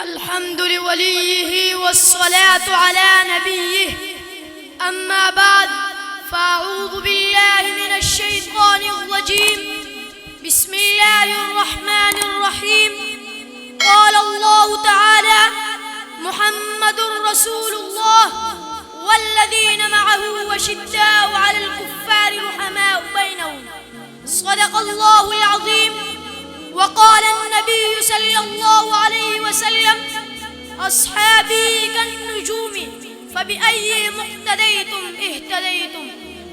الحمد لوليه والصلاة على نبيه أما بعد فأعوذ بالله من الشيطان الرجيم بسم الله الرحمن الرحيم قال الله تعالى محمد رسول الله والذين معه أشداء على الكفار رحماء بينهم صدق الله العظيم وقال النبي صلى الله عليه وسلم أصحابي كالنجوم فبأيهم اقتديتم اهتديتم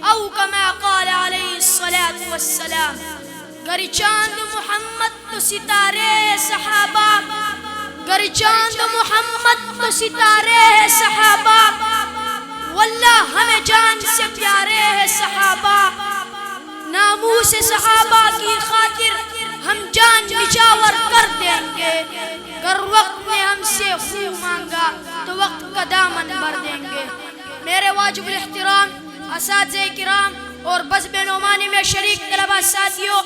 أو كما قال عليه الصلاة والسلام. گر چاند محمد تو ستارے صحابہ، گر چاند محمد تو ستارے ہے صحابہ، واللہ ہمیں جان سے پیارے ہے صحابہ. ناموس صحابہ کی خاطر ہم جان نچھاور کر دیں گے. گر وقت نے ہم سے خون مانگا تو وقت کا دامن بھر دیں گے. میرے واجب الاحترام اساتذہ کرام اور بزم نعمانی میں شریک طلبہ ساتھیوں،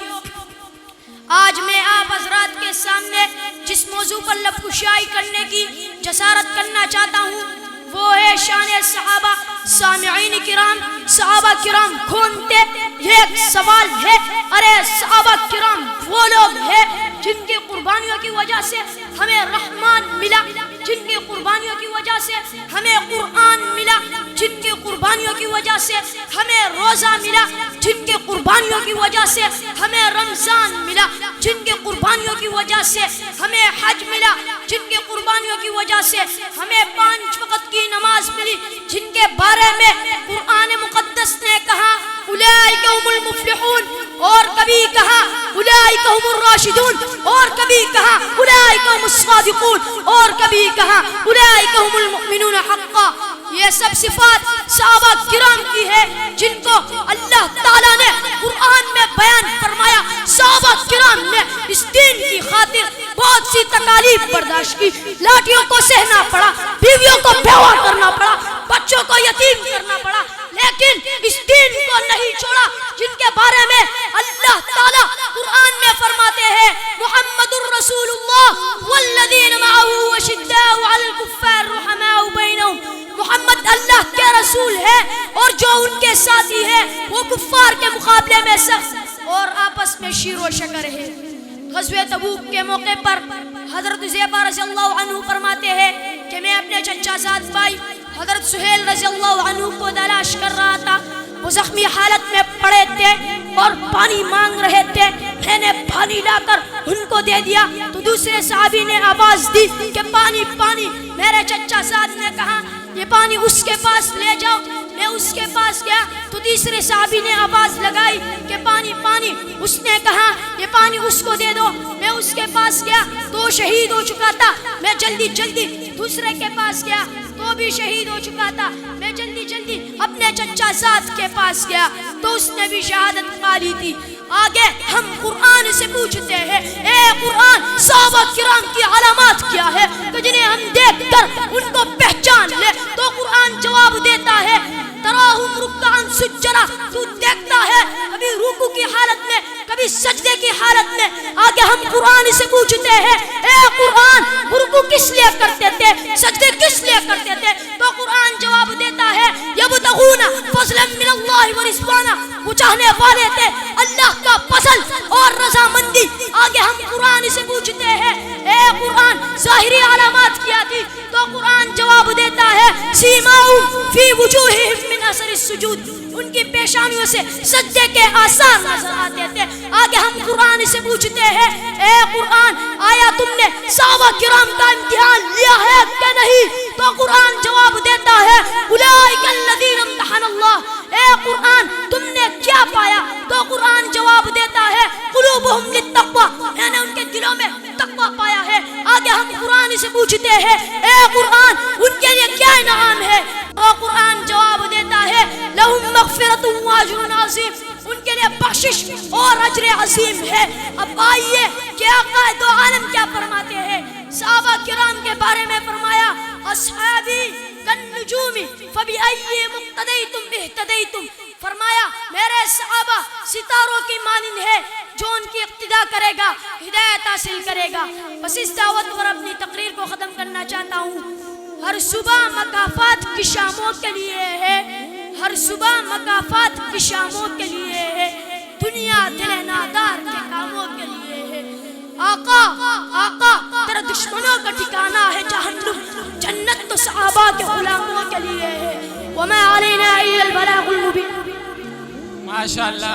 آج میں آپ حضرات کے سامنے جس موضوع پر لب کشائی کرنے کی جسارت کرنا چاہتا ہوں وہ ہے شان صحابہ. سامعین کرام، صحابہ کرام کون تھے؟ یہ ایک سوال ہے. ارے صحابہ کرام وہ لوگ ہیں جن کی قربانیوں کی وجہ سے ہمیں رحمان ملا، جن کی قربانیوں کی وجہ سے ہمیں قرآن ملا، جن کی قربانیوں کی وجہ سے ہمیں روزہ ملا، جن کی قربانیوں کی وجہ سے ہمیں رمضان ملا، جن کی قربانیوں کی وجہ سے ہمیں حج ملا، جن کی قربانیوں کی وجہ سے ہمیں 5 وقت کی نماز ملی، جن کے بارے میں قرآن مقدس نے کہا اولئک هم المفلحون، اور کبھی کہا اولئک هم الراشدون، اور کبھی کہا اولئک هم الصادقون، اور کبھی کہا اولئک هم المؤمنون حقا. یہ سب صفات صحابہ کرام کی ہے جن کو اللہ تعالیٰ نے قرآن میں بیان فرمایا. صحابہ کرام نے اس دین کی خاطر بہت سی تکالیف برداشت کی. لاٹھیوں کو سہنا پڑا، بیویوں کو بیوہ کرنا پڑا، بچوں کو یتیم کرنا پڑا، لیکن اس دین کو نہیں چھوڑا جن کے بارے میں اللہ تعالیٰ قرآن میں فرماتے ہیں محمد الرسول اللہ والذین معه اشداء علی الکفار رحماء بینہم. محمد اللہ کے رسول ہے اور جو ان کے ساتھی ہے وہ کفار کے مقابلے میں سخت اور آپس میں شیر و شکر ہے. غزوہ تبوک کے موقع پر حضرت زیبہ رضی اللہ عنہ فرماتے ہیں کہ میں اپنے چچا زاد بھائی حضرت سہیل رضی اللہ عنہ کو تلاش کر رہا تھا. وہ زخمی حالت میں پڑے تھے اور پانی مانگ رہے تھے. میں نے پانی لا کر ان کو دے دیا تو دوسرے صحابی نے آواز دی کہ پانی پانی. میرے چچا زاد نے کہا یہ پانی اس کے پاس لے جاؤ. میں اس کے پاس گیا تو تیسرے صحابی نے آواز لگائی کہ پانی پانی. اس نے کہا یہ پانی اس کو دے دو. میں اس کے پاس گیا تو شہید ہو چکا تھا. میں جلدی جلدی دوسرے کے پاس گیا تو بھی شہید ہو چکا تھا. میں جلدی جلدی اپنے چچا زاد کے پاس گیا تو اس نے بھی شہادت پا لی تھی. آگے ہم قرآن سے پوچھتے ہیں اے قرآن صحابہ کرام کی علامات کیا ہے کہ جنہیں ہم دیکھ کر ان کو پہچان لے؟ تو قرآن جواب دیتا ہے تراہم رکعاً سجدا. تو دیکھتا ہے کبھی رکوع کی حالت میں کبھی سجدے کی حالت میں. آگے ہم قرآن سے پوچھتے ہیں اے قرآن رکوع کس لیے کرتے تھے، سجدے کس لیے کرتے تھے؟ تو قرآن جواب دیتا ہے یبتغون فضلا من اللہ ورضوانا. وہ چاہنے والے تھے اللہ کا فضل اور رضامندی. آگے ہم قرآن سے پوچھتے ہیں اے قرآن ظاہری علامات کیا تھی؟ تو قرآن جواب دیتا ہے سیماؤہم فی وجوہہم من اثر السجود. ان کی پیشانیوں سے سجدے کے آثار نظر آتے تھے. آگے ہم قرآن سے پوچھتے ہیں اے قرآن آیا تم نے صحابہ کرام کا امتحان لیا ہے کہ نہیں؟ تو قرآن جواب دیتا ہے اولئک الذین امتحن اللہ. اے قرآن تم نے کیا پایا؟ تو قرآن جواب دیتا ہے قلوبہم للتقوی. میں نے ان کے دلوں میں تقوی پایا ہے. آگے ہم قرآن سے پوچھتے ہیں اے قرآن ان کے لیے کیا انعام ہے؟ تو قرآن جواب دیتا ہے لہم مغفرۃ واجر عظیم. ان کے لیے بخشش اور اجر عظیم ہے. اب آئیے کہ آقا دو عالم کیا فرماتے ہیں؟ صحابہ کرام کے بارے میں فرمایا اصحابی کالنجوم فبأیہم اقتدیتم اہتدیتم فرمایا میرے صحابہ ستاروں کی مانند ہے، جو ان کی اقتداء کرے گا ہدایت حاصل کرے گا۔ بس اس دعوت پر اپنی تقریر کو ختم کرنا چاہتا ہوں۔ ہر صبح مکافات کی شاموں کے لیے ہے، ہر صبح مکافات کی شاموں کے لیے ہے، دنیا دل نادار کے کاموں کے لیے ہے۔ آقا آقا تیرے دشمنوں کا ٹھکانہ ہے جہنم، جنت تو صحابہ کے غلاموں کے لیے ہے۔ وما علینا الا البلاغ المبین۔ ماشاءاللہ